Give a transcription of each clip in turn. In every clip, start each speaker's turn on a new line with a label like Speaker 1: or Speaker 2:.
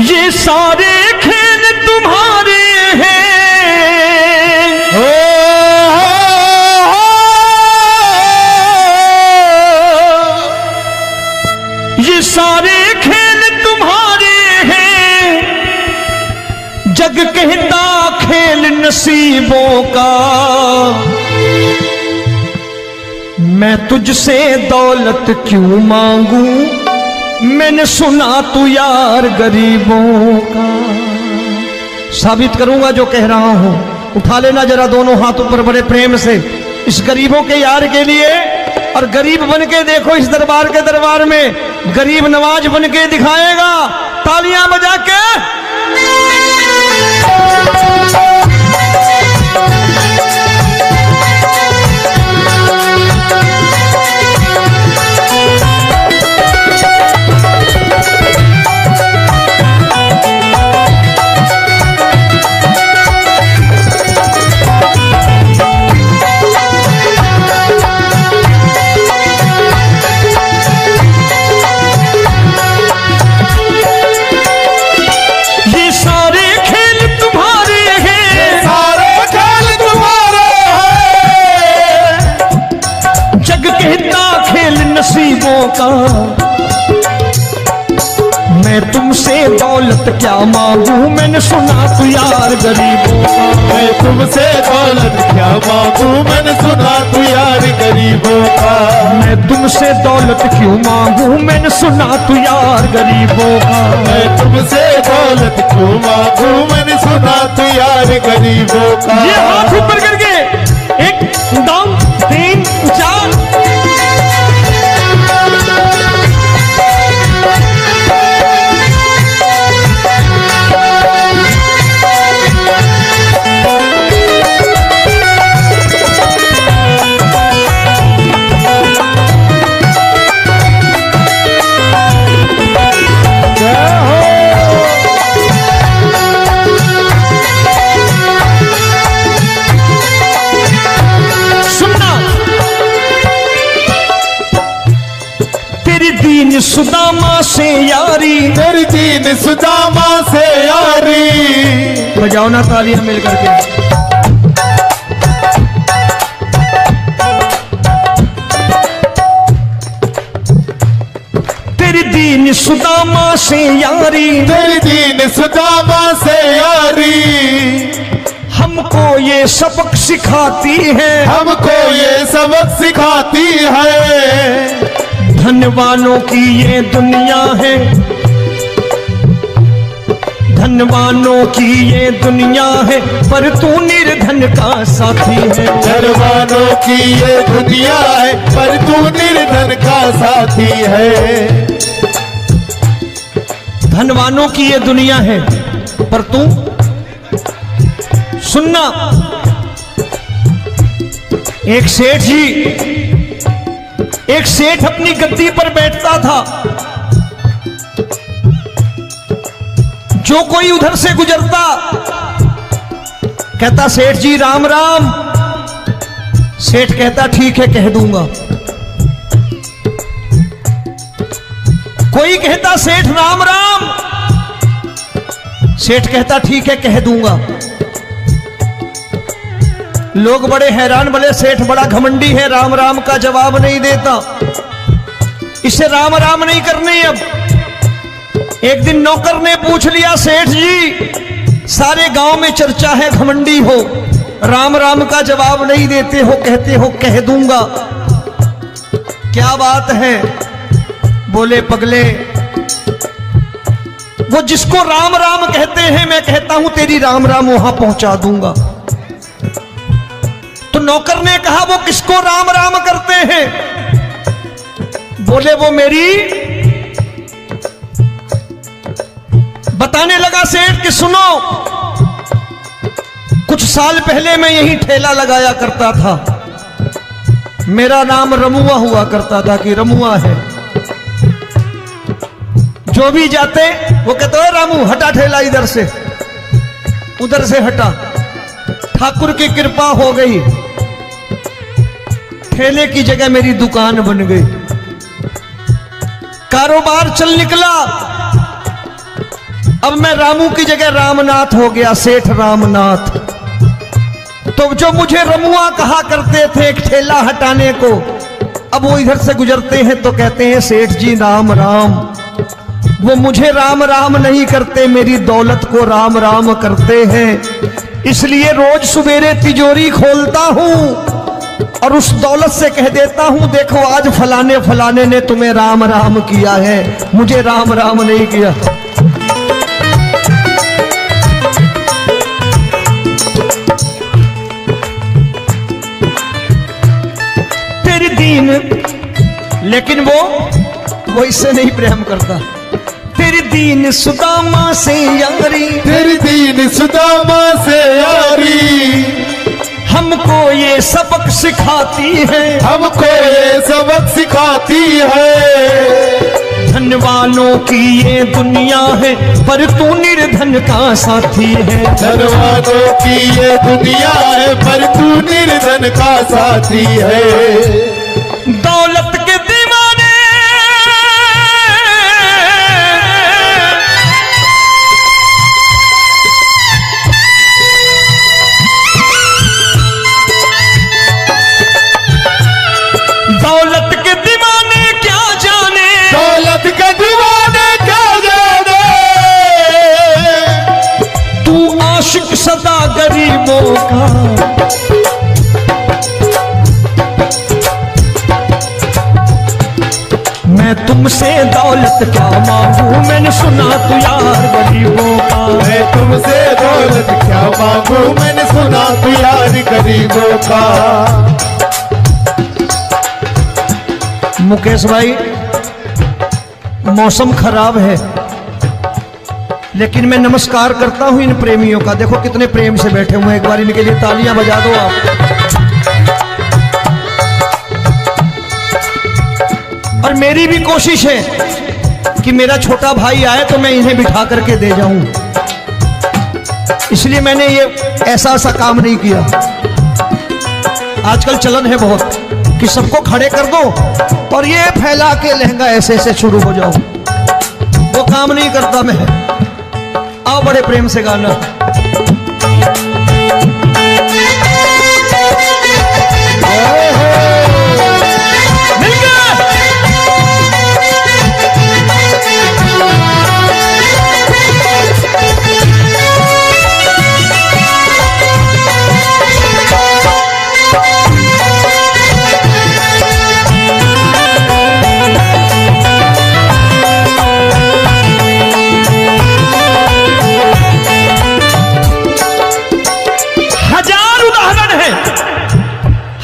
Speaker 1: ये सारे खेल तुम्हारे हैं, ये सारे खेल तुम्हारे हैं, जग कहता खेल नसीबों का। मैं तुझसे दौलत क्यों मांगू, मैंने सुना तू यार गरीबों का। साबित करूंगा जो कह रहा हूं। उठा लेना जरा दोनों हाथ ऊपर बड़े प्रेम से इस गरीबों के यार के लिए। और गरीब बन के देखो इस दरबार के दरबार में गरीब नवाज बन के दिखाएगा, तालियां बजा के। नसीबों का मैं तुमसे दौलत क्या मांगू, मैंने सुना तू यार गरीबों का।
Speaker 2: मैं तुमसे दौलत क्या मांगू, मैंने सुना तू यार गरीबों का।
Speaker 1: मैं तुमसे दौलत क्यों मांगू, मैंने सुना तू यार गरीबों का।
Speaker 2: मैं तुमसे दौलत क्यों मांगू, मैंने सुना तू यार गरीबों का।
Speaker 1: ये हाथ ऊपर करके 1 2 3 4। दीन सुदामा से यारी,
Speaker 2: तेरी दीन सुदामा से यारी।
Speaker 1: बजाओ ना तालियां मिल करके। तेरी दीन सुदामा से यारी,
Speaker 2: तेरी दीन सुदामा से यारी।
Speaker 1: हमको ये सबक सिखाती है,
Speaker 2: हमको ये सबक सिखाती है।
Speaker 1: धनवानों की ये दुनिया है, धनवानों की ये दुनिया है, पर तू निर्धन का साथी है।
Speaker 2: धनवानों की ये दुनिया है, पर तू निर्धन का साथी है।
Speaker 1: धनवानों की ये दुनिया है, पर तू सुनना। एक सेठ अपनी गद्दी पर बैठता था। जो कोई उधर से गुजरता कहता सेठ जी राम राम। सेठ कहता ठीक है कह दूंगा। कोई कहता सेठ राम राम। सेठ कहता ठीक है कह दूंगा। लोग बड़े हैरान, बोले सेठ बड़ा घमंडी है, राम राम का जवाब नहीं देता, इसे राम राम नहीं करने। अब एक दिन नौकर ने पूछ लिया सेठ जी सारे गांव में चर्चा है घमंडी हो, राम राम का जवाब नहीं देते हो, कहते हो कह दूंगा, क्या बात है? बोले पगले वो जिसको राम राम कहते हैं मैं कहता हूं तेरी राम राम वहां पहुंचा दूंगा। तो नौकर ने कहा वो किसको राम राम करते हैं? बोले वो मेरी। बताने लगा सेठ कि सुनो, कुछ साल पहले मैं यही ठेला लगाया करता था, मेरा नाम रमुआ हुआ करता था कि रमुआ है। जो भी जाते वो कहते हो रामू हटा ठेला इधर से, उधर से हटा। ठाकुर की कृपा हो गई, ठेले की जगह मेरी दुकान बन गई, कारोबार चल निकला। अब मैं रामू की जगह रामनाथ हो गया, सेठ रामनाथ। तो जो मुझे रमुआ कहा करते थे एक ठेला हटाने को, अब वो इधर से गुजरते हैं तो कहते हैं सेठ जी राम राम। वो मुझे राम राम नहीं करते, मेरी दौलत को राम राम करते हैं। इसलिए रोज सवेरे तिजोरी खोलता हूं और उस दौलत से कह देता हूं, देखो आज फलाने फलाने ने तुम्हें राम राम किया है, मुझे राम राम नहीं किया। तेरी दीन, लेकिन वो इससे नहीं प्रेम करता। तेरी दीन सुदामा से यारी,
Speaker 2: तेरी दीन सुदामा से यारी,
Speaker 1: हमको ये सबक सिखाती है,
Speaker 2: हमको ये सबक सिखाती है।
Speaker 1: धन वालों की ये दुनिया है, पर तू निर्धन का साथी है।
Speaker 2: धन वालों की ये दुनिया है, पर तू निर्धन का साथी है।
Speaker 1: दौलत के दीवाने दौलत के दीवाने क्या जाने,
Speaker 2: दौलत के दीवाने क्या जाने।
Speaker 1: तू आशिक सदा गरीबों का। मैं तुमसे दौलत क्या मांगू, मैंने सुना तू यार गरीबों का।
Speaker 2: मैं तुमसे दौलत क्या मांगू, मैंने सुना तू यार गरीबों का।
Speaker 1: मुकेश भाई, मौसम खराब है, लेकिन मैं नमस्कार करता हूं इन प्रेमियों का। देखो कितने प्रेम से बैठे हुए हैं, एक बार इनके लिए तालियां बजा दो आप। और मेरी भी कोशिश है कि मेरा छोटा भाई आए तो मैं इन्हें बिठा करके दे जाऊं, इसलिए मैंने ये ऐसा काम नहीं किया। आजकल चलन है बहुत कि सबको खड़े कर दो और ये फैला के लहंगा ऐसे ऐसे शुरू हो जाओ, वो काम नहीं करता मैं। आओ बड़े प्रेम से गाना।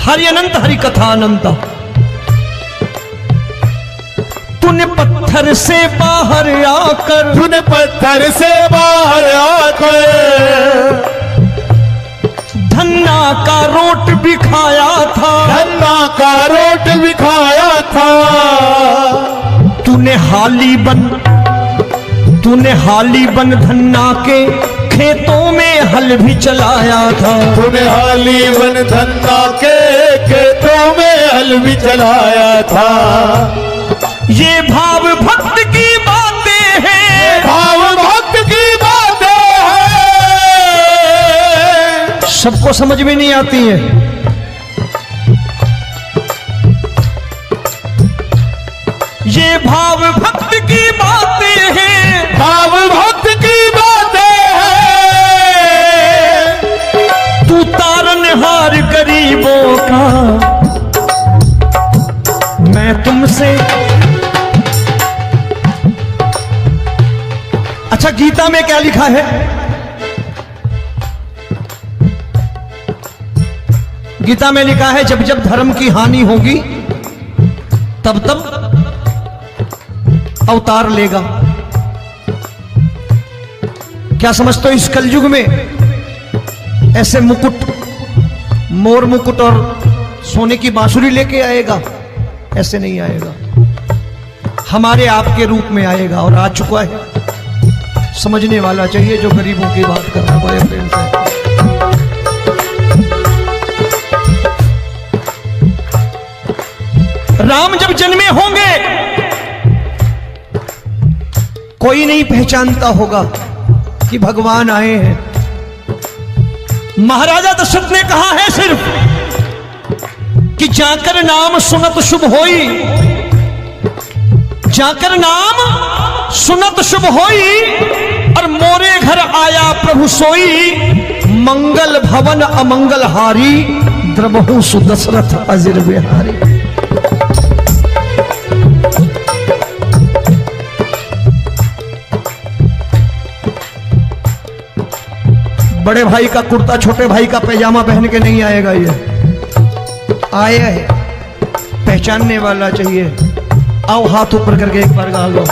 Speaker 1: हरि अनंत हरि कथा अनंत। तूने पत्थर से बाहर आकर,
Speaker 2: तूने पत्थर से बाहर आकर
Speaker 1: धन्ना का रोट भी खाया था,
Speaker 2: धन्ना का रोट भी खाया था।
Speaker 1: तूने हाली बन धन्ना के खेतों में हल भी चलाया था।
Speaker 2: तूने हाली बन धन्ना के खेतों में हल भी चलाया था।
Speaker 1: ये भाव भक्त की बातें हैं,
Speaker 2: भाव भक्त की बातें हैं,
Speaker 1: सबको समझ में नहीं आती है। ये भाव भक्त की बातें हैं,
Speaker 2: भाव भक्त की बातें हैं।
Speaker 1: तू तारनहार गरीबों का, मैं तुमसे। अच्छा, गीता में क्या लिखा है? गीता में लिखा है जब जब धर्म की हानि होगी तब तब अवतार लेगा। क्या समझते हो, इस कलयुग में ऐसे मुकुट, मोर मुकुट और सोने की बांसुरी लेके आएगा? ऐसे नहीं आएगा, हमारे आपके रूप में आएगा और आ चुका है। समझने वाला चाहिए जो गरीबों की बात कर रहा है बड़े प्रेम से। राम जब जन्मे होंगे कोई नहीं पहचानता होगा, कि भगवान आए हैं। महाराजा दशरथ ने कहा है सिर्फ कि जाकर नाम सुनत शुभ होई, जाकर नाम सुनत शुभ होई, और मोरे घर आया प्रभु सोई, मंगल भवन अमंगल हारी, द्रबहु सुदशरथ अजिर बिहारी। बड़े भाई का कुर्ता छोटे भाई का पैजामा पहन के नहीं आएगा, ये आए है पहचानने वाला चाहिए। आओ हाथ ऊपर करके एक बार गा लो।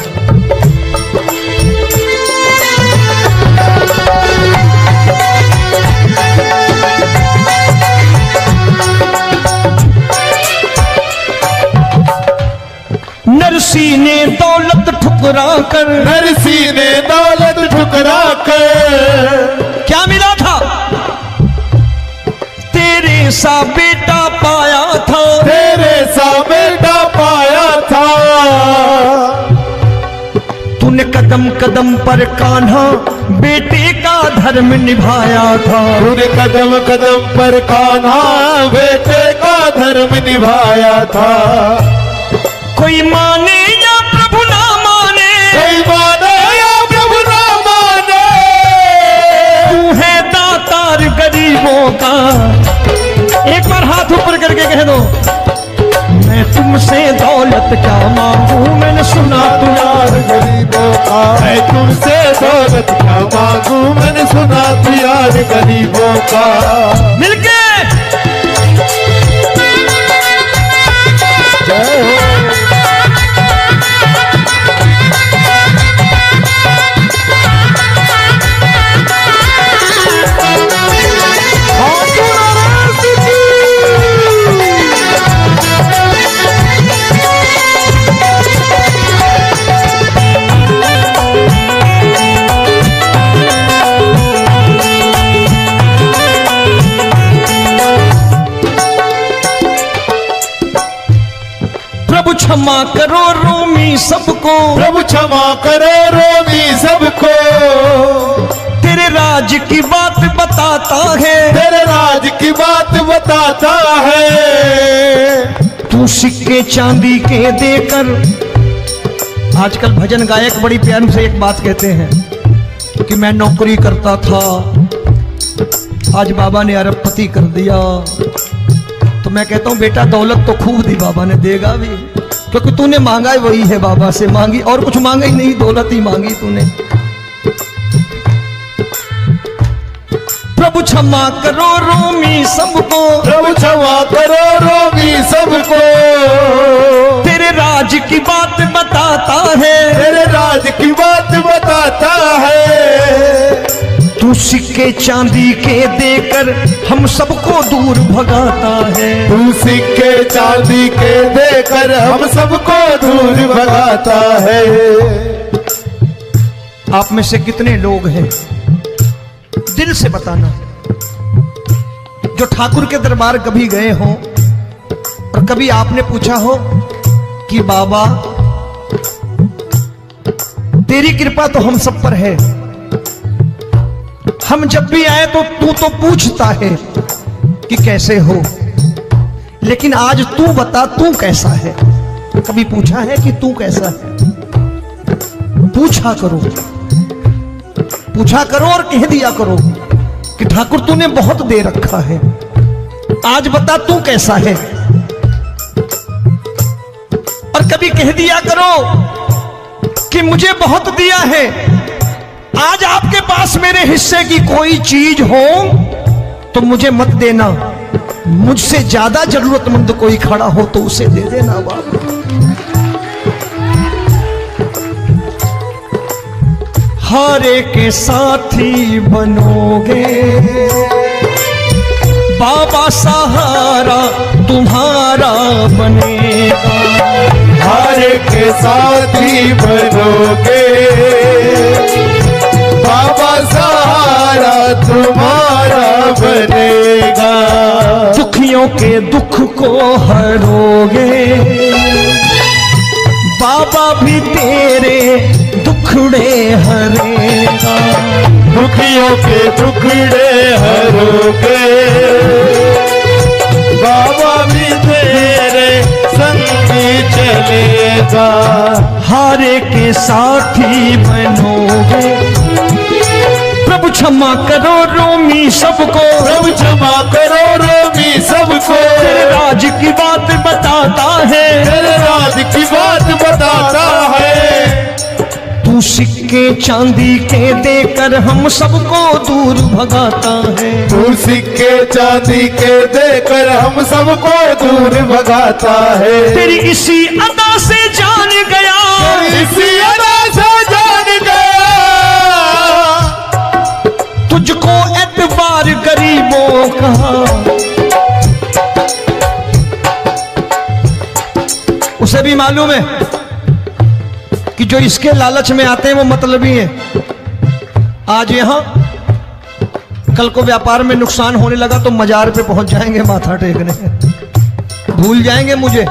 Speaker 1: नरसी ने दौलत ठुकरा कर,
Speaker 2: नरसी ने दौलत ठुकरा कर,
Speaker 1: क्या मिला था? तेरे सा बेटा पाया था,
Speaker 2: तेरे सा बेटा पाया था।
Speaker 1: तूने कदम कदम पर कान्हा बेटे का धर्म निभाया था,
Speaker 2: तूने कदम कदम पर कान्हा बेटे का धर्म निभाया था।
Speaker 1: कोई माने या प्रभु ना माने,
Speaker 2: कोई माने या प्रभु ना माने,
Speaker 1: तू है दातार गरीबों का। एक बार हाथ ऊपर करके कह दो, मैं तुमसे दौलत क्या मांगू, मैंने सुना तू यार
Speaker 2: गरीबों का। मैं तुमसे दौलत क्या मांगू, मैंने सुना तू यार गरीबों का।
Speaker 1: मिलके
Speaker 2: जय हो।
Speaker 1: प्रभु क्षमा करो रोमी सबको,
Speaker 2: प्रभु क्षमा करो रोमी सबको।
Speaker 1: तेरे राज की बात बताता है,
Speaker 2: तेरे राज की बात बताता है।
Speaker 1: तू सिक्के चांदी के देकर। आजकल भजन गायक बड़ी प्यार से एक बात कहते हैं कि मैं नौकरी करता था, आज बाबा ने अरबपति कर दिया। तो मैं कहता हूं बेटा दौलत तो खूब दी बाबा ने, देगा भी, क्योंकि तूने मांगा ही वही है बाबा से, मांगी और कुछ मांगा ही नहीं, दौलत ही मांगी तूने। प्रभु क्षमा करो रोमी सबको,
Speaker 2: प्रभु क्षमा करो रोमी सबको।
Speaker 1: तेरे राज की बात बताता है,
Speaker 2: तेरे राज की बात बताता है।
Speaker 1: तू सिक्के चांदी के देकर हम सबको दूर भगाता है।
Speaker 2: तू सिक्के चांदी के देकर हम सबको दूर भगाता है।
Speaker 1: आप में से कितने लोग हैं, दिल से बताना, जो ठाकुर के दरबार कभी गए हो और कभी आपने पूछा हो कि बाबा तेरी कृपा तो हम सब पर है, हम जब भी आए तो तू तो पूछता है कि कैसे हो, लेकिन आज तू बता तू कैसा है। कभी पूछा है कि तू कैसा है? पूछा करो, पूछा करो और कह दिया करो कि ठाकुर तूने बहुत दे रखा है, आज बता तू कैसा है। और कभी कह दिया करो कि मुझे बहुत दिया है, आज आपके पास मेरे हिस्से की कोई चीज हो तो मुझे मत देना, मुझसे ज्यादा जरूरतमंद कोई खड़ा हो तो उसे दे देना बाबा। हारे के साथी बनोगे बाबा, सहारा तुम्हारा बनेगा।
Speaker 2: हारे के साथी बनोगे बाबा, सहारा तुम्हारा बनेगा।
Speaker 1: दुखियों के दुख को हरोगे बाबा, भी तेरे दुखड़े हरेगा।
Speaker 2: गरीबों के टुकड़े हरोगे, बाबा भी तेरे संगी चलेगा।
Speaker 1: हारे के साथी बनोगे, प्रभु क्षमा करो रोमी सबको,
Speaker 2: प्रभु क्षमा करो रोमी सबको।
Speaker 1: तेरे राज की बात बताता है,
Speaker 2: तेरे राज की बात बताता है।
Speaker 1: तू सिक्के चांदी के देकर हम सबको दूर भगाता है।
Speaker 2: तू सिक्के चांदी के देकर हम सबको दूर भगाता है।
Speaker 1: तेरी इसी अदा से जान गया,
Speaker 2: इसी अदा से जान गया,
Speaker 1: तुझको एतबार गरीबों का। उसे भी मालूम है कि जो इसके लालच में आते हैं वो मतलबी हैं। आज यहां कल को व्यापार में नुकसान होने लगा तो मजार पे पहुंच जाएंगे माथा टेकने, भूल जाएंगे मुझे,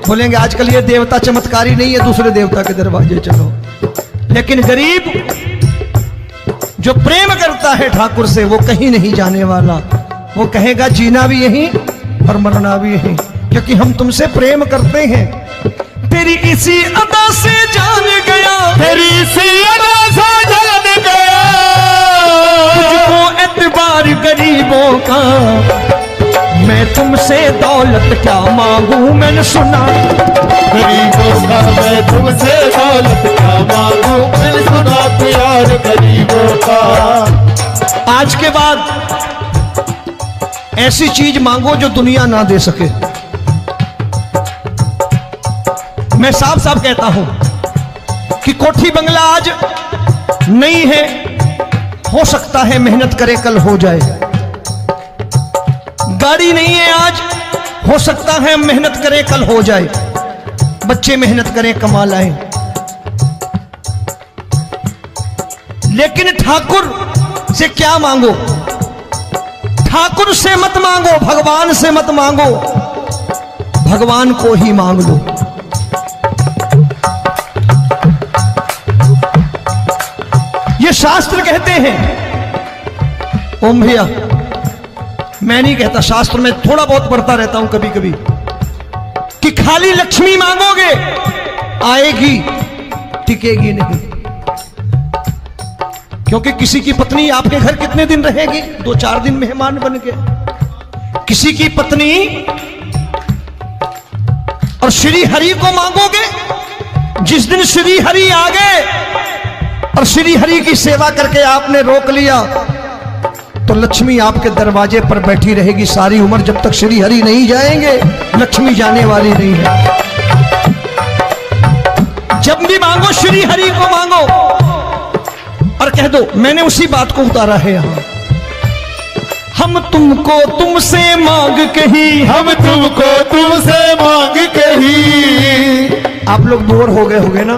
Speaker 1: बोलेंगे आजकल ये देवता चमत्कारी नहीं है, दूसरे देवता के दरवाजे चलो। लेकिन गरीब जो प्रेम करता है ठाकुर से वो कहीं नहीं जाने वाला, वो कहेगा जीना भी यहीं और मरना भी यहीं, क्योंकि हम तुमसे प्रेम करते हैं। तेरी इसी अदा से जान गया,
Speaker 2: तेरी इसी अदा से जान गया,
Speaker 1: तुझको एतबार गरीबों का। मैं तुमसे दौलत क्या मांगू, मैंने सुना
Speaker 2: गरीबों का। मैं तुमसे दौलत क्या मांगू, मैंने सुना प्यार गरीबों का।
Speaker 1: आज के बाद ऐसी चीज मांगो जो दुनिया ना दे सके। मैं साफ साफ कहता हूं कि कोठी बंगला आज नहीं है, हो सकता है मेहनत करे कल हो जाए। गाड़ी नहीं है आज, हो सकता है मेहनत करें कल हो जाए। बच्चे मेहनत करें कमा लाएं, लेकिन ठाकुर से क्या मांगो? ठाकुर से मत मांगो, भगवान से मत मांगो, भगवान को ही मांग लो। ये शास्त्र कहते हैं, ओम भैया मैं नहीं कहता, शास्त्र में थोड़ा बहुत पढ़ता रहता हूं कभी कभी, कि खाली लक्ष्मी मांगोगे आएगी, टिकेगी नहीं। क्योंकि किसी की पत्नी आपके घर कितने दिन रहेगी? 2-4 दिन मेहमान बन के। किसी की पत्नी और श्री हरि को मांगोगे, जिस दिन श्री हरि आ गए और श्री हरि की सेवा करके आपने रोक लिया तो लक्ष्मी आपके दरवाजे पर बैठी रहेगी सारी उम्र। जब तक श्री हरि नहीं जाएंगे लक्ष्मी जाने वाली नहीं है। जब भी मांगो श्री हरि को मांगो और कह दो मैंने उसी बात को उतारा है यहां। हम तुमको तुमसे मांग कही,
Speaker 2: हम तुमको तुमसे मांग कही।
Speaker 1: आप लोग बोर हो गए होंगे ना,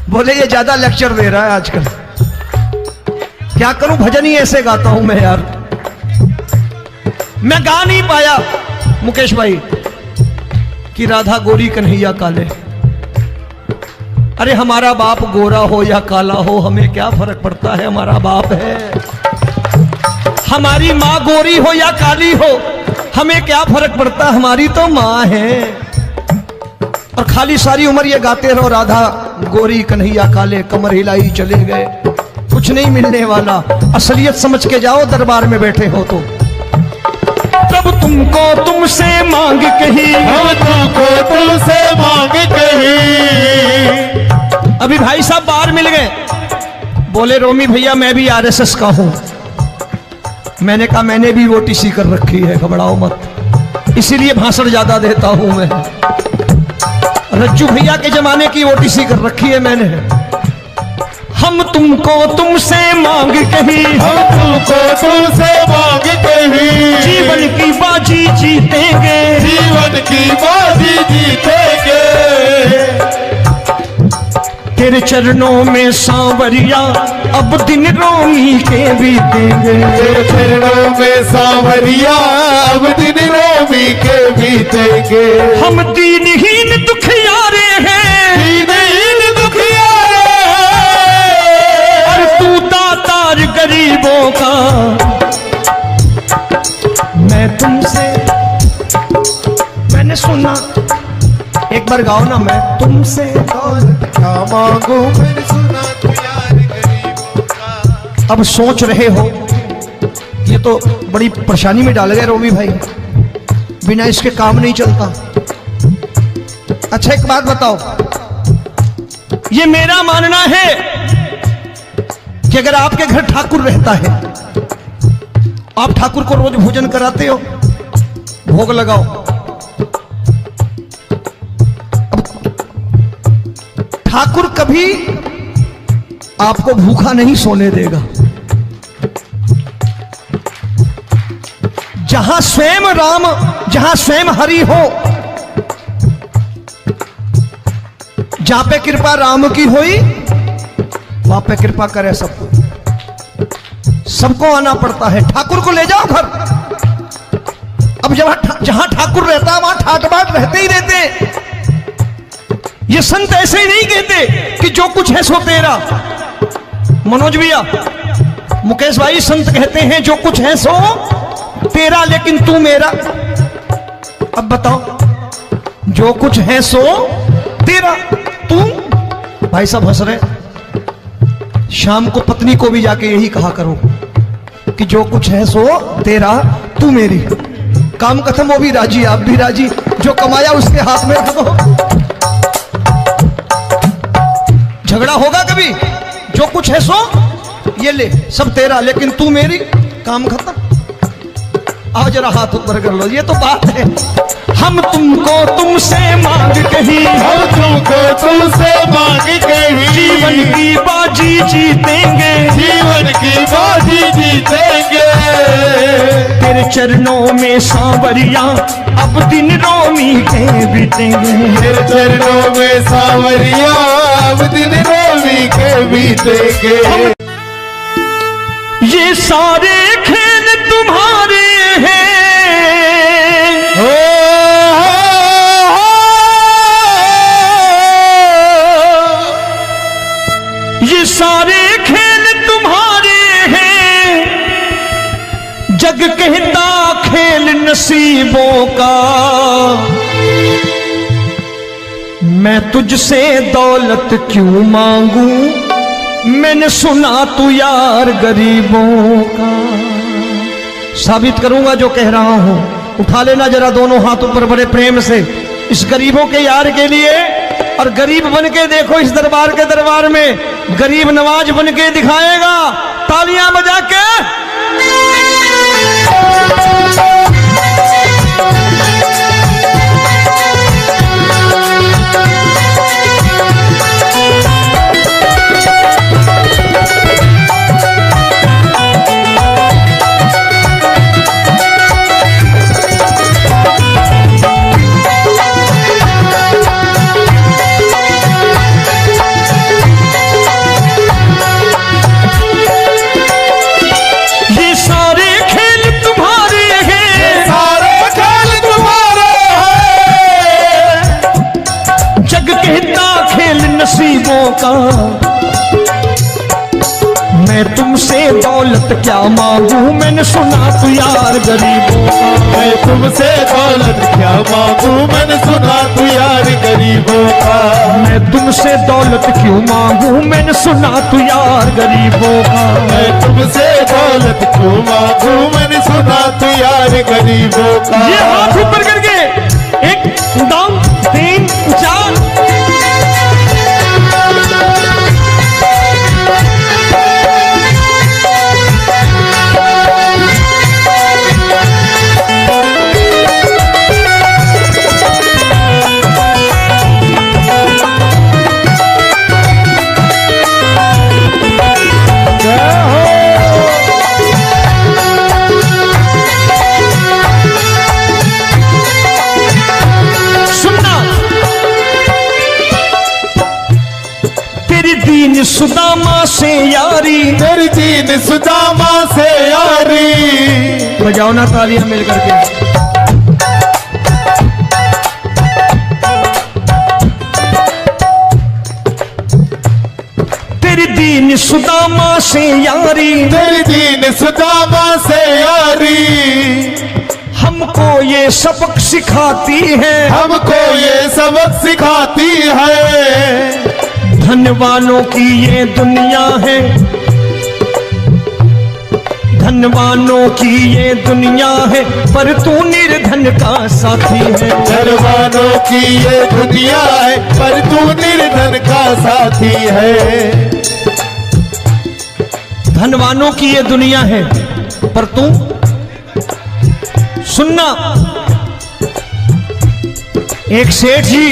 Speaker 1: बोले ये ज्यादा लेक्चर दे रहा है आजकल। क्या करूं, भजन ही ऐसे गाता हूं मैं यार। मैं गा नहीं पाया मुकेश भाई कि राधा गोरी कन्हैया काले। अरे हमारा बाप गोरा हो या काला हो हमें क्या फर्क पड़ता है, हमारा बाप है। हमारी माँ गोरी हो या काली हो हमें क्या फर्क पड़ता, हमारी तो माँ है। और खाली सारी उम्र ये गाते रहो राधा गोरी कन्हैया काले, कमर हिलाई चले गए, कुछ नहीं मिलने वाला। असलियत समझ के जाओ दरबार में बैठे हो तो। तब तुमको तुमसे मांग कही,
Speaker 2: हम तुमको तुमसे मांग कही।
Speaker 1: अभी भाई साहब बाहर मिल गए, बोले रोमी भैया मैं भी आरएसएस का हूं। मैंने कहा मैंने भी ओटीसी कर रखी है, घबराओ मत, इसीलिए भाषण ज्यादा देता हूं मैं। रज्जू भैया के जमाने की ओटीसी कर रखी है मैंने। हम तुमको तुमसे मांग कही,
Speaker 2: हम तुमको तुमसे मांग कही।
Speaker 1: जीवन की बाजी जीतेंगे,
Speaker 2: जीवन की बाजी जीतेंगे।
Speaker 1: तेरे चरणों में सांवरिया अब दिन रोमी के बीतेंगे।
Speaker 2: तेरे चरणों में सांवरिया अब दिन रोमी के बीतेंगे।
Speaker 1: हम दीनहीन दुखियारे हैं,
Speaker 2: दीनहीन दुखियारे हैं।
Speaker 1: एक बार गाओ ना, मैं तुमसे
Speaker 2: दौलत क्या मांगू मैंने सुना तू यार गरीबों का।
Speaker 1: अब सोच रहे हो ये तो बड़ी परेशानी में डाल गए रोमी भाई, बिना इसके काम नहीं चलता। अच्छा एक बात बताओ, ये मेरा मानना है कि अगर आपके घर ठाकुर रहता है, आप ठाकुर को रोज भोजन कराते हो, भोग लगाओ, अब ठाकुर कभी आपको भूखा नहीं सोने देगा। जहां स्वयं राम, जहां स्वयं हरि हो, जहां पे कृपा राम की हुई वहां पे कृपा करे सबको, सबको आना पड़ता है। ठाकुर को ले जाओ घर। अब जहां ठाकुर रहता है वहां ठाट बाट रहते ही रहते। ये संत ऐसे ही नहीं कहते कि जो कुछ है सो तेरा। मनोज भैया, मुकेश भाई, संत कहते हैं जो कुछ है सो तेरा लेकिन तू मेरा। अब बताओ, जो कुछ है सो तेरा, तू। भाई साहब हंस रहे। शाम को पत्नी को भी जाके यही कहा करो कि जो कुछ है सो तेरा, तू मेरी। काम खत्म, वो भी राजी, आप भी राजी। जो कमाया उसके हाथ में रख दो। झगड़ा होगा कभी? जो कुछ है सो ये ले, सब तेरा लेकिन तू मेरी। काम खत्म। आओ जरा हाथ ऊपर कर लो, ये तो बात है। हम तुमको तुमसे मांग कहीं,
Speaker 2: हम तुमको तुमसे मांग कहीं,
Speaker 1: जीवन की बाजी जीतेंगे,
Speaker 2: जीवन की बाजी जीतेंगे।
Speaker 1: तेरे चरणों में सांवरिया अब दिन रोमी के बीतेंगे।
Speaker 2: तेरे चरणों में सांवरिया अब दिन रोमी के बीतेंगे।
Speaker 1: ये सारे खेल तुम्हारे हैं, ये सारे खेल तुम्हारे हैं। जग कहता खेल नसीबों का, मैं तुझसे दौलत क्यों मांगू, मैंने सुना तू यार गरीबों का। साबित करूंगा जो कह रहा हूं। उठा लेना जरा दोनों हाथ ऊपर बड़े प्रेम से इस गरीबों के यार के लिए। और गरीब बन के देखो इस दरबार के दरबार में, गरीब नवाज बन के दिखाएगा, तालियां बजा के। नसीबों का, मैं तुमसे दौलत क्या मांगू, मैंने सुना तू यार गरीबों का।
Speaker 2: मैं तुमसे दौलत क्या मांगू, मैंने सुना तू यार गरीबों का।
Speaker 1: मैं तुमसे दौलत क्यों मांगू, मैंने सुना तू यार गरीबों का।
Speaker 2: मैं तुमसे दौलत क्यों मांगू, मैंने सुना तू यार गरीबों का।
Speaker 1: ये हाथ ऊपर करके 1 2 3 4। दीन सुदामा से यारी,
Speaker 2: तेरी दीन सुदामा से यारी।
Speaker 1: बजाओ ना तालियां मिल करके। तेरी दीन सुदामा से यारी,
Speaker 2: तेरी दीन सुदामा से यारी।
Speaker 1: हम हमको ये सबक सिखाती है,
Speaker 2: हमको ये सबक सिखाती है।
Speaker 1: धनवानों की ये दुनिया है, धनवानों की ये दुनिया है, पर तू निर्धन का साथी है।
Speaker 2: धनवानों की ये दुनिया है, पर तू निर्धन का साथी है।
Speaker 1: धनवानों की ये दुनिया है, पर तू सुनना। एक सेठ जी,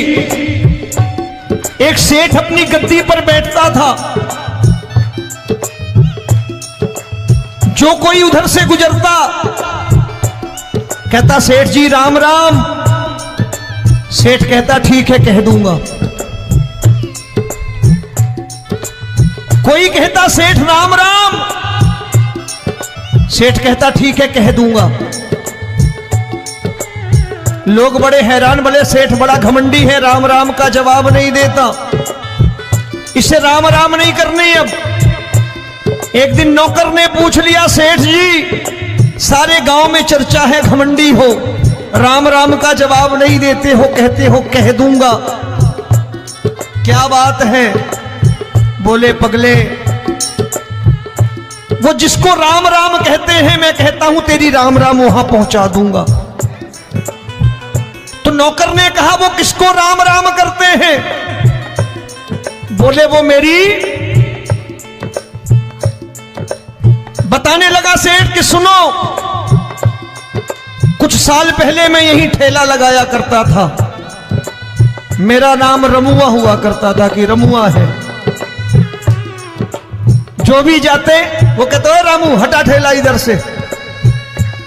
Speaker 1: एक सेठ अपनी गद्दी पर बैठता था। जो कोई उधर से गुजरता कहता सेठ जी राम राम। सेठ कहता ठीक है कह दूंगा। कोई कहता सेठ राम राम। सेठ कहता ठीक है कह दूंगा। लोग बड़े हैरान, बोले सेठ बड़ा घमंडी है, राम राम का जवाब नहीं देता, इसे राम राम नहीं करने। अब एक दिन नौकर ने पूछ लिया सेठ जी सारे गांव में चर्चा है घमंडी हो, राम राम का जवाब नहीं देते हो, कहते हो कह दूंगा, क्या बात है? बोले पगले वो जिसको राम राम कहते हैं मैं कहता हूं तेरी राम राम वहां पहुंचा दूंगा। तो नौकर ने कहा वो किसको राम राम करते हैं? बोले वो मेरी। बताने लगा सेठ कि सुनो, कुछ साल पहले मैं यही ठेला लगाया करता था, मेरा नाम रमुआ हुआ करता था कि रमुआ है। जो भी जाते वो कहते हो रामू हटा ठेला इधर से,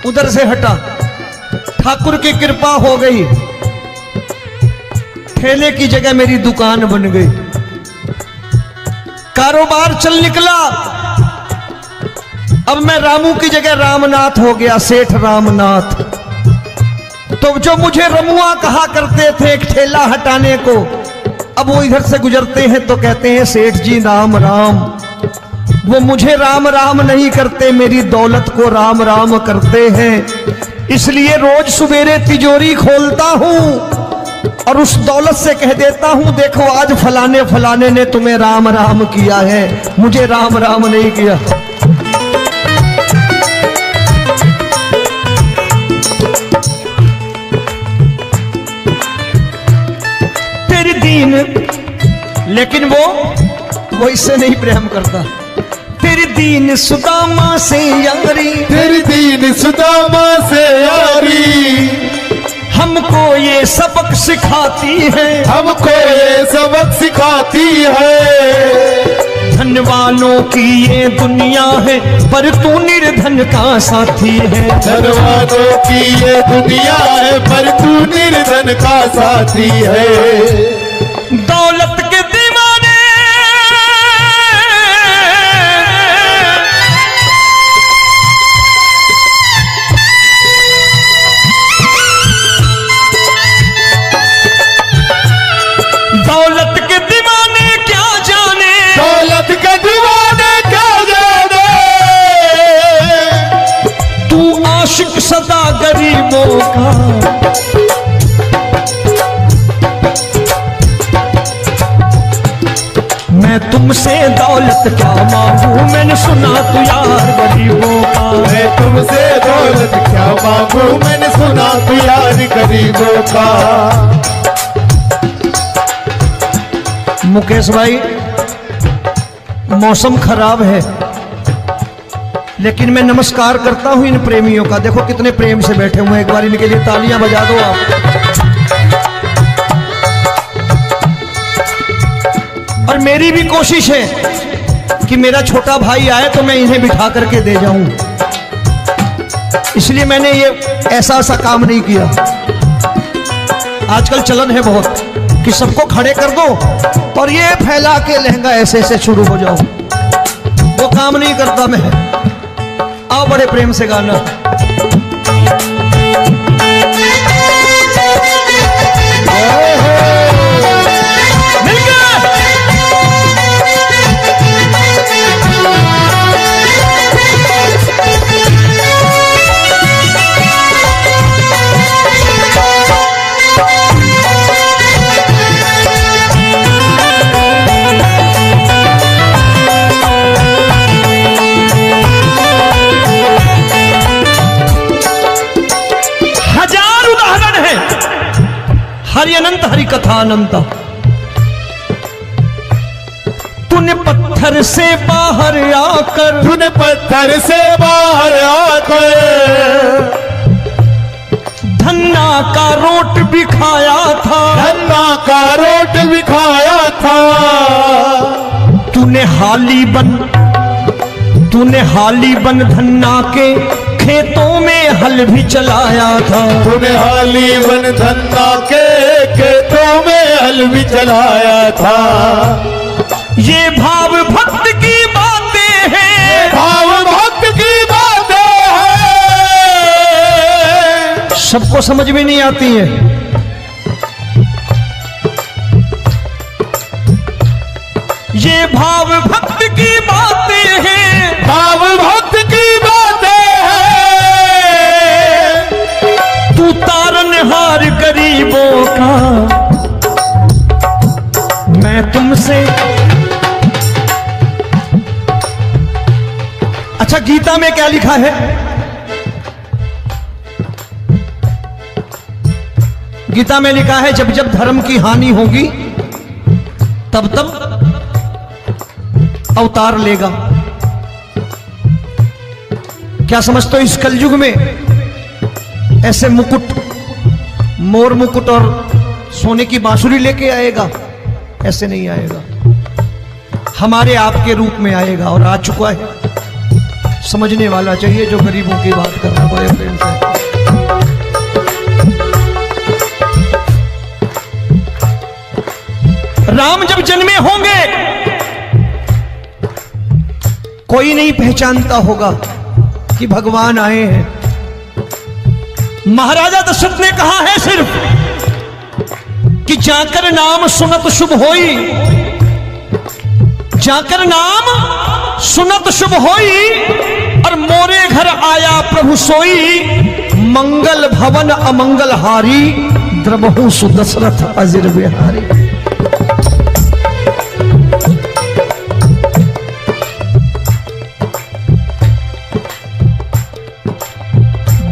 Speaker 1: उधर से हटा। ठाकुर की कृपा हो गई, ठेले की जगह मेरी दुकान बन गई, कारोबार चल निकला। अब मैं रामू की जगह रामनाथ हो गया, सेठ रामनाथ। तो जो मुझे रमुआ कहा करते थे एक ठेला हटाने को, अब वो इधर से गुजरते हैं तो कहते हैं सेठ जी राम राम। वो मुझे राम राम नहीं करते, मेरी दौलत को राम राम करते हैं। इसलिए रोज सवेरे तिजोरी खोलता हूं और उस दौलत से कह देता हूं देखो आज फलाने फलाने ने तुम्हें राम राम किया है, मुझे राम राम नहीं किया। तेरी दीन, लेकिन वो इससे नहीं प्रेम करता। तेरी दीन सुदामा से यारी,
Speaker 2: तेरी दीन सुदामा से यारी,
Speaker 1: हमको ये सबक सिखाती है,
Speaker 2: हमको ये सबक सिखाती है।
Speaker 1: धनवानों की ये दुनिया है, पर तू निर्धन का साथी है।
Speaker 2: धनवानों की ये दुनिया है, पर तू निर्धन का साथी है।
Speaker 1: दौलत के दीवाने दौलत के दीवाने क्या जाने,
Speaker 2: दौलत के दीवाने क्या जाने,
Speaker 1: तू आशिक सदा गरीबों का। मैं तुमसे दौलत क्या मांगू, मैंने सुना तू यार गरीबों का।
Speaker 2: मैं तुमसे दौलत क्या मांगू, मैंने सुना तू यार गरीबों का।
Speaker 1: मुकेश भाई मौसम खराब है, लेकिन मैं नमस्कार करता हूं इन प्रेमियों का। देखो कितने प्रेम से बैठे हुए हैं, एक बार इनके लिए तालियां बजा दो आप। और मेरी भी कोशिश है कि मेरा छोटा भाई आए तो मैं इन्हें बिठा करके दे जाऊं, इसलिए मैंने ये ऐसा काम नहीं किया। आजकल चलन है बहुत कि सबको खड़े कर दो और ये फैला के लहंगा ऐसे ऐसे शुरू हो जाओ, वो काम नहीं करता मैं। आओ बड़े प्रेम से गाना। अनंत हरि कथा अनंत। तूने पत्थर से बाहर आकर,
Speaker 2: तूने पत्थर से बाहर आकर
Speaker 1: धन्ना का रोट भी खाया था,
Speaker 2: धन्ना का रोट भी खाया था।
Speaker 1: तूने हाली बन धन्ना के खेतों में हल भी चलाया था।
Speaker 2: तूने हाली बन धन्ना के खेतों में हल भी चलाया था।
Speaker 1: ये भाव भक्त की बातें हैं,
Speaker 2: भाव भक्त की बातें हैं।
Speaker 1: सबको समझ में नहीं आती है। ये भाव भक्त की बातें हैं,
Speaker 2: भाव भक्त की बातें हैं।
Speaker 1: तू तारनहार गरीबों का, मैं तुमसे। अच्छा, गीता में क्या लिखा है? गीता में लिखा है जब जब धर्म की हानि होगी तब तब अवतार लेगा। क्या समझते हो इस कलयुग में ऐसे मुकुट, मोर मुकुट और सोने की बांसुरी लेके आएगा? ऐसे नहीं आएगा, हमारे आपके रूप में आएगा और आ चुका है। समझने वाला चाहिए जो गरीबों की बात कर रहा बड़े प्रेम से। राम जब जन्मे होंगे कोई नहीं पहचानता होगा कि भगवान आए हैं। महाराजा दशरथ ने कहा है सिर्फ कि जाकर नाम सुनत शुभ होई, जाकर नाम सुनत शुभ होई, और मोरे घर आया प्रभु सोई, मंगल भवन अमंगल हारी, द्रबहु सुदशरथ अजिर बिहारी।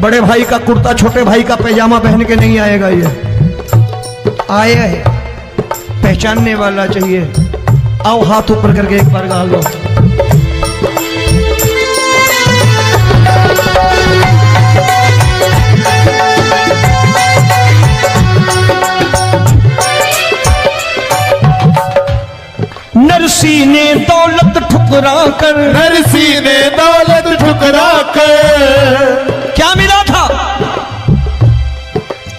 Speaker 1: बड़े भाई का कुर्ता छोटे भाई का पैजामा पहन के नहीं आएगा, ये आया है, पहचानने वाला चाहिए। आओ हाथ ऊपर करके एक बार गा लो। नरसी ने दौलत ठुकरा कर,
Speaker 2: नरसी ने दौलत ठुकरा कर
Speaker 1: क्या मिला था?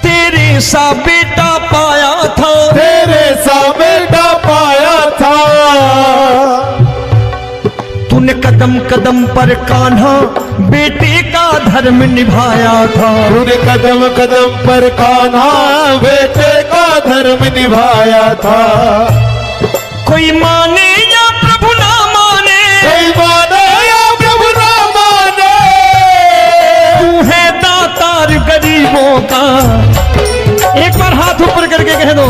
Speaker 1: तेरे सा बेटा पाया था,
Speaker 2: तेरे सा बेटा पाया था।
Speaker 1: तूने कदम कदम पर कान्हा बेटे का धर्म निभाया था।
Speaker 2: तूने कदम कदम पर कान्हा बेटे का धर्म निभाया था।
Speaker 1: कोई माने या प्रभु ना माने,
Speaker 2: कोई माने या प्रभु ना माने,
Speaker 1: तू है दातार गरीबों का। एक बार हाथ ऊपर करके कह दो,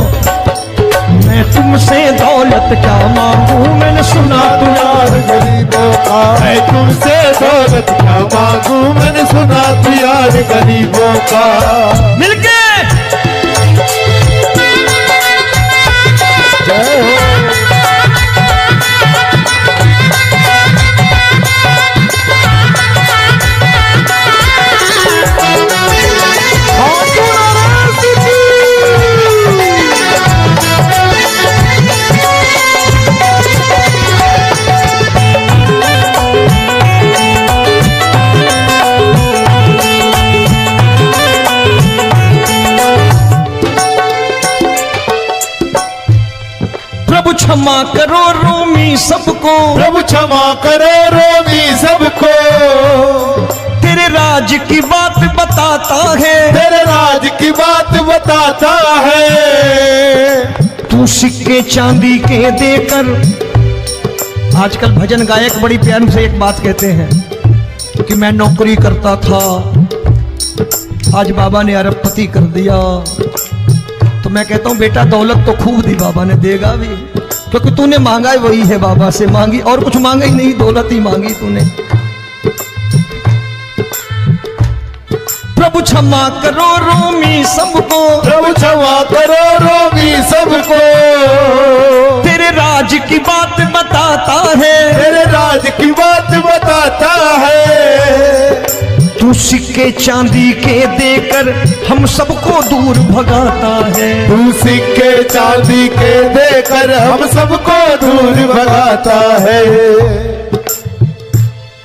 Speaker 1: मैं तुमसे दौलत क्या मांगू, मैंने सुना तू यार
Speaker 2: गरीबों का। मैं तुमसे दौलत क्या मांगू, मैंने सुना तू यार गरीबों का।
Speaker 1: मिलके
Speaker 2: जय हो।
Speaker 1: प्रभु क्षमा करो रोमी सबको,
Speaker 2: प्रभु क्षमा करो रोमी सबको।
Speaker 1: तेरे राज की बात बताता है,
Speaker 2: तेरे राज की बात बताता है।
Speaker 1: तू सिक्के चांदी के देकर। आजकल भजन गायक बड़ी प्यार से एक बात कहते हैं कि मैं नौकरी करता था, आज बाबा ने अरबपति कर दिया। तो मैं कहता हूं बेटा दौलत तो खूब दी बाबा ने, देगा भी, क्योंकि तूने मांगा है वही है बाबा से मांगी, और कुछ मांगा ही नहीं, दौलत ही मांगी तूने। प्रभु क्षमा करो रोमी सबको,
Speaker 2: प्रभु क्षमा करो रोमी सबको।
Speaker 1: तेरे राज की बात बताता है,
Speaker 2: तेरे राज की बात बताता है।
Speaker 1: तू सिक्के चांदी के देकर हम सबको दूर भगाता है।
Speaker 2: तू सिक्के चांदी के देकर हम सबको दूर भगाता है।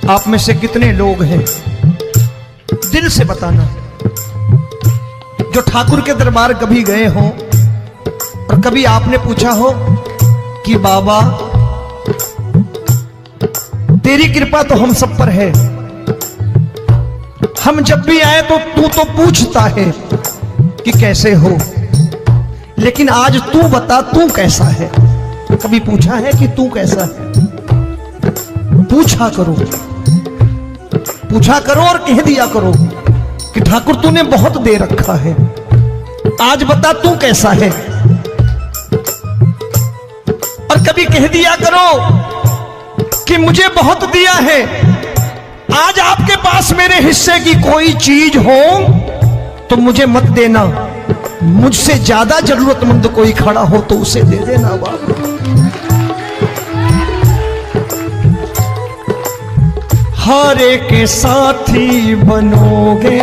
Speaker 1: आप में से कितने लोग हैं, दिल से बताना, जो ठाकुर के दरबार कभी गए हो और कभी आपने पूछा हो कि बाबा तेरी कृपा तो हम सब पर है, हम जब भी आए तो तू तो पूछता है कि कैसे हो, लेकिन आज तू बता तू कैसा है। कभी पूछा है कि तू कैसा है? पूछा करो, पूछा करो और कह दिया करो कि ठाकुर तूने बहुत दे रखा है, आज बता तू कैसा है। और कभी कह दिया करो कि मुझे बहुत दिया है, आज आपके पास मेरे हिस्से की कोई चीज हो तो मुझे मत देना, मुझसे ज्यादा जरूरतमंद कोई खड़ा हो तो उसे दे देना बाबा। हारे के साथी बनोगे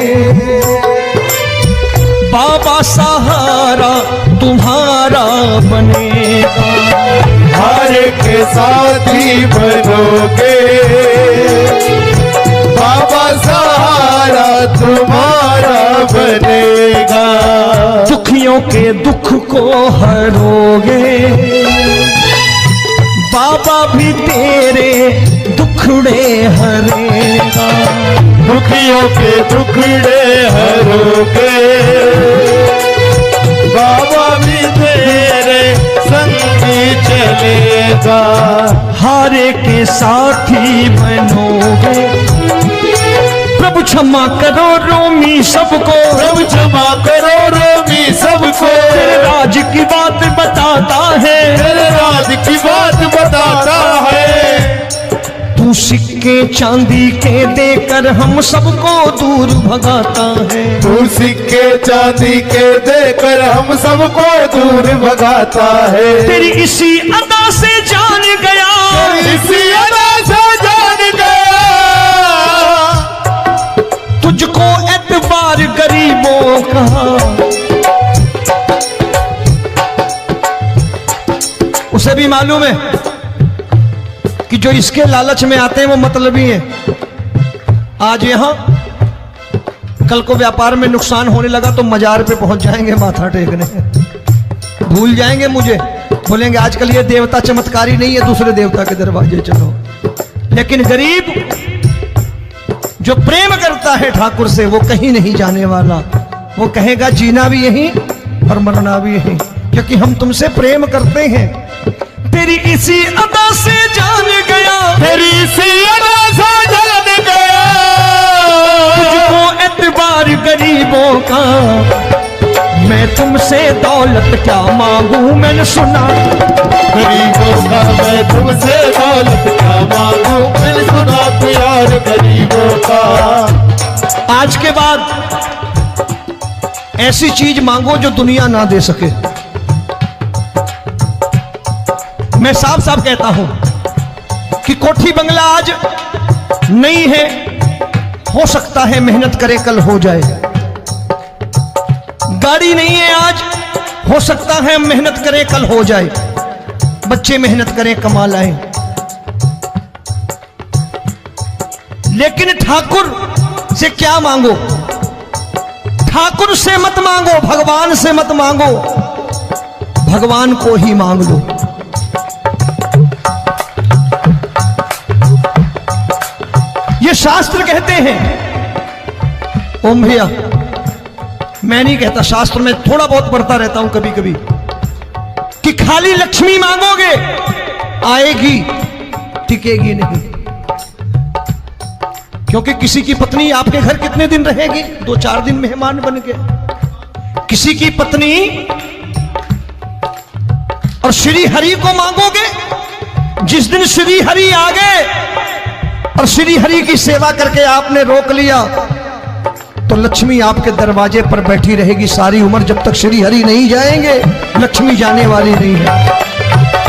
Speaker 1: बाबा, सहारा तुम्हारा बनेगा।
Speaker 2: हारे के साथी बनोगे बाबा, सहारा तुम्हारा बनेगा।
Speaker 1: दुखियों के दुख को हरोगे बाबा, भी तेरे दुखड़े हरेगा।
Speaker 2: दुखियों के दुखड़े हरोगे बाबा, भी तेरे संगी चलेगा।
Speaker 1: हारे के साथी बनोगे, प्रभु क्षमा करो रोमी सबको,
Speaker 2: प्रभु क्षमा करो रोमी सबको।
Speaker 1: तेरे राज की बात बताता है,
Speaker 2: तेरे राज की बात बताता है।
Speaker 1: तू सिक्के चांदी के देकर हम सबको दूर भगाता है।
Speaker 2: तू सिक्के चांदी के देकर हम सबको दूर भगाता है।
Speaker 1: तेरी इसी अदा से जान गया,
Speaker 2: इसी अदा से जान गया,
Speaker 1: तुझको एतबार गरीबों का। उसे भी मालूम है कि जो इसके लालच में आते हैं वो मतलबी हैं। आज यहां कल को व्यापार में नुकसान होने लगा तो मजार पे पहुंच जाएंगे माथा टेकने, भूल जाएंगे मुझे, बोलेंगे आजकल ये देवता चमत्कारी नहीं है, दूसरे देवता के दरवाजे चलो। लेकिन गरीब जो प्रेम करता है ठाकुर से वो कहीं नहीं जाने वाला, वो कहेगा जीना भी यहीं और मरना भी यहीं, क्योंकि हम तुमसे प्रेम करते हैं। तेरी इसी अदा से जान गया,
Speaker 2: तेरी इसी अदा से जान गया,
Speaker 1: तुझको एतबार गरीबों का। मैं तुमसे दौलत क्या मांगू, मैंने सुना
Speaker 2: गरीबों का। मैं तुमसे दौलत क्या मांगू, मैंने सुना प्यार गरीबों का।
Speaker 1: आज के बाद ऐसी चीज मांगो जो दुनिया ना दे सके। मैं साफ साफ कहता हूं कि कोठी बंगला आज नहीं है, हो सकता है मेहनत करे कल हो जाए। गाड़ी नहीं है आज, हो सकता है मेहनत करे कल हो जाए। बच्चे मेहनत करें कमा लाएं, लेकिन ठाकुर से क्या मांगो? ठाकुर से मत मांगो, भगवान से मत मांगो, भगवान को ही मांग लो। ये शास्त्र कहते हैं, ओम भैया मैं नहीं कहता, शास्त्र में थोड़ा बहुत पढ़ता रहता हूं कभी कभी, कि खाली लक्ष्मी मांगोगे आएगी, टिकेगी नहीं। क्योंकि किसी की पत्नी आपके घर कितने दिन रहेगी? 2-4 दिन मेहमान बन के। किसी की पत्नी और श्री हरि को मांगोगे, जिस दिन श्री हरि आ गए और श्री हरि की सेवा करके आपने रोक लिया तो लक्ष्मी आपके दरवाजे पर बैठी रहेगी सारी उम्र, जब तक श्री हरि नहीं जाएंगे लक्ष्मी जाने वाली नहीं है।